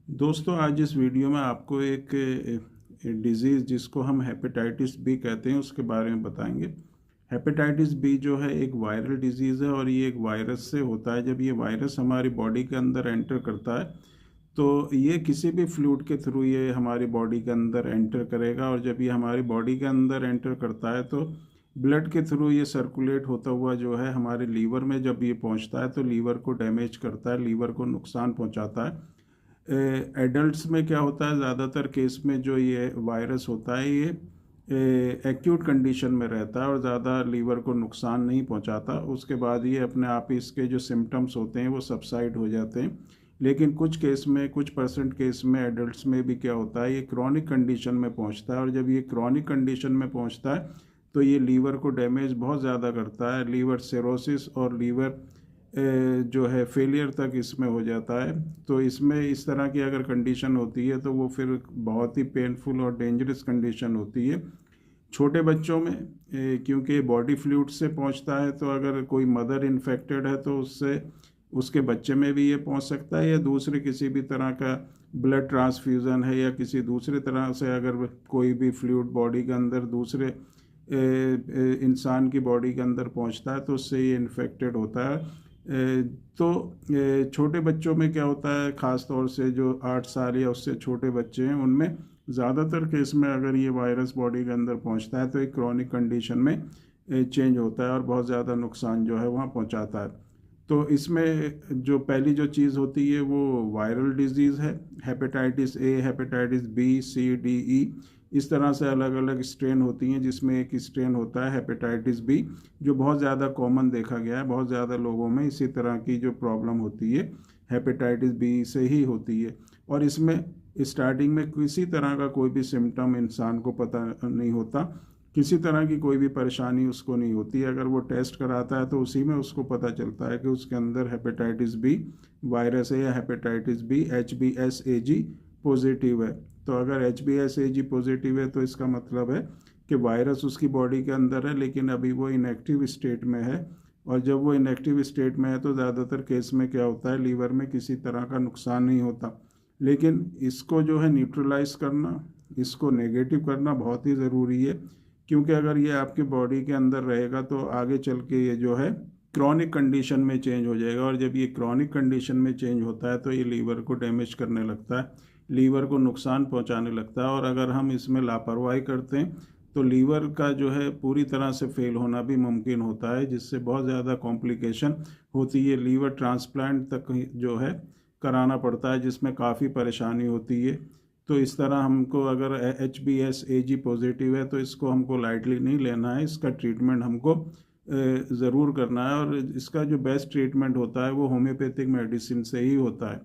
दोस्तों, आज इस वीडियो में आपको एक डिज़ीज़ जिसको हम हेपेटाइटिस बी कहते हैं उसके बारे में बताएंगे। हेपेटाइटिस बी जो है एक वायरल डिज़ीज़ है और ये एक वायरस से होता है। जब ये वायरस हमारी बॉडी के अंदर एंटर करता है तो ये किसी भी फ्लूइड के थ्रू ये हमारी बॉडी के अंदर एंटर करेगा, और जब ये हमारी बॉडी के अंदर एंटर करता है तो ब्लड के थ्रू ये सर्कुलेट होता हुआ जो है हमारे लीवर में जब ये पहुंचता है तो लीवर को डैमेज करता है, लीवर को नुकसान पहुंचाता है। एडल्ट्स में क्या होता है, ज़्यादातर केस में जो ये वायरस होता है ये एक्यूट कंडीशन में रहता है और ज़्यादा लीवर को नुकसान नहीं पहुंचाता। उसके बाद ये अपने आप ही इसके जो सिम्टम्स होते हैं वो सबसाइड हो जाते हैं। लेकिन कुछ केस में, कुछ परसेंट केस में एडल्ट्स में भी क्या होता है, ये क्रॉनिक कंडीशन में पहुंचता है, और जब ये क्रॉनिक कंडीशन में पहुंचता है तो ये लीवर को डैमेज बहुत ज़्यादा करता है। लीवर सिरोसिस और लीवर जो है फेलियर तक इसमें हो जाता है। तो इसमें इस तरह की अगर कंडीशन होती है तो वो फिर बहुत ही पेनफुल और डेंजरस कंडीशन होती है। छोटे बच्चों में क्योंकि बॉडी फ्लूइड से पहुंचता है, तो अगर कोई मदर इन्फेक्टेड है तो उससे उसके बच्चे में भी ये पहुंच सकता है, या दूसरे किसी भी तरह का ब्लड ट्रांसफ्यूज़न है या किसी दूसरे तरह से अगर कोई भी फ्लूइड बॉडी के अंदर दूसरे इंसान की बॉडी के अंदर पहुंचता है तो उससे ये इन्फेक्टेड होता है। छोटे बच्चों में क्या होता है, ख़ास तौर से जो 8 साल या उससे छोटे बच्चे हैं उनमें ज़्यादातर केस में अगर ये वायरस बॉडी के अंदर पहुंचता है तो एक क्रॉनिक कंडीशन में चेंज होता है और बहुत ज़्यादा नुकसान जो है वहाँ पहुंचाता है। तो इसमें जो पहली जो चीज़ होती है वो वायरल डिजीज़ है। Hepatitis A, hepatitis B, C, D, E, इस तरह से अलग अलग स्ट्रेन होती हैं, जिसमें एक स्ट्रेन होता है हेपेटाइटिस बी जो बहुत ज़्यादा कॉमन देखा गया है। बहुत ज़्यादा लोगों में इसी तरह की जो प्रॉब्लम होती है हेपेटाइटिस बी से ही होती है, और इसमें स्टार्टिंग में किसी तरह का कोई भी सिम्टम इंसान को पता नहीं होता, किसी तरह की कोई भी परेशानी उसको नहीं होती। अगर वो टेस्ट कराता है तो उसी में उसको पता चलता है कि उसके अंदर हेपेटाइटिस बी वायरस है या हेपेटाइटिस बी HBsAg पॉजिटिव है। तो अगर HBsAg पॉजिटिव है तो इसका मतलब है कि वायरस उसकी बॉडी के अंदर है, लेकिन अभी वो इनएक्टिव स्टेट में है। और जब वो इनएक्टिव स्टेट में है तो ज़्यादातर केस में क्या होता है, लीवर में किसी तरह का नुकसान नहीं होता। लेकिन इसको जो है न्यूट्रलाइज करना, इसको नेगेटिव करना बहुत ही ज़रूरी है, क्योंकि अगर ये आपकी बॉडी के अंदर रहेगा तो आगे चल के ये जो है क्रॉनिक कंडीशन में चेंज हो जाएगा, और जब ये क्रॉनिक कंडीशन में चेंज होता है तो ये लीवर को डैमेज करने लगता है, लीवर को नुकसान पहुंचाने लगता है। और अगर हम इसमें लापरवाही करते हैं तो लीवर का जो है पूरी तरह से फेल होना भी मुमकिन होता है, जिससे बहुत ज़्यादा कॉम्प्लिकेशन होती है। लीवर ट्रांसप्लांट तक जो है कराना पड़ता है, जिसमें काफ़ी परेशानी होती है। तो इस तरह हमको अगर HBsAg पॉजिटिव है तो इसको हमको लाइटली नहीं लेना है, इसका ट्रीटमेंट हमको ज़रूर करना है। और इसका जो बेस्ट ट्रीटमेंट होता है वो होम्योपैथिक मेडिसिन से ही होता है।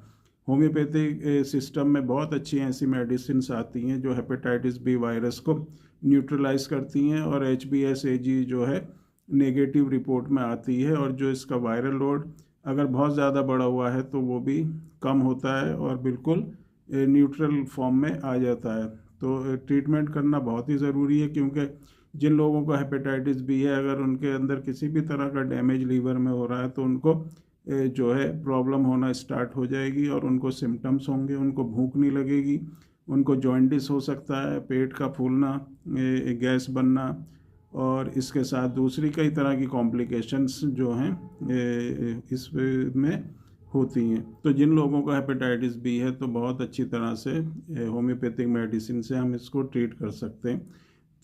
होम्योपैथिक सिस्टम में बहुत अच्छी ऐसी मेडिसिन आती हैं जो हेपेटाइटिस बी वायरस को न्यूट्रलाइज करती हैं, और HBsAg जो है नेगेटिव रिपोर्ट में आती है, और जो इसका वायरल लोड अगर बहुत ज़्यादा बढ़ा हुआ है तो वो भी कम होता है और बिल्कुल न्यूट्रल फॉर्म में आ जाता है। तो ट्रीटमेंट करना बहुत ही ज़रूरी है, क्योंकि जिन लोगों को हेपेटाइटिस बी है, अगर उनके अंदर किसी भी तरह का डैमेज लीवर में हो रहा है तो उनको जो है प्रॉब्लम होना स्टार्ट हो जाएगी, और उनको सिम्टम्स होंगे, उनको भूख नहीं लगेगी, उनको जॉइंटिस हो सकता है, पेट का फूलना, गैस बनना, और इसके साथ दूसरी कई तरह की कॉम्प्लिकेशंस जो हैं इसमें होती हैं। तो जिन लोगों को हेपेटाइटिस बी है तो बहुत अच्छी तरह से होम्योपैथिक मेडिसिन से हम इसको ट्रीट कर सकते हैं।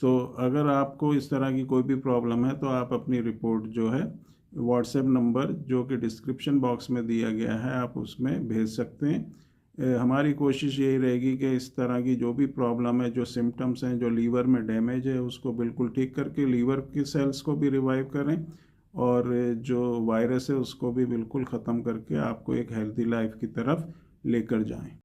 तो अगर आपको इस तरह की कोई भी प्रॉब्लम है तो आप अपनी रिपोर्ट जो है व्हाट्सएप नंबर जो कि डिस्क्रिप्शन बॉक्स में दिया गया है आप उसमें भेज सकते हैं। हमारी कोशिश यही रहेगी कि इस तरह की जो भी प्रॉब्लम है, जो सिम्टम्स हैं, जो लीवर में डैमेज है, उसको बिल्कुल ठीक करके लीवर की सेल्स को भी रिवाइव करें, और जो वायरस है उसको भी बिल्कुल ख़त्म करके आपको एक हेल्थी लाइफ की तरफ लेकर जाएं।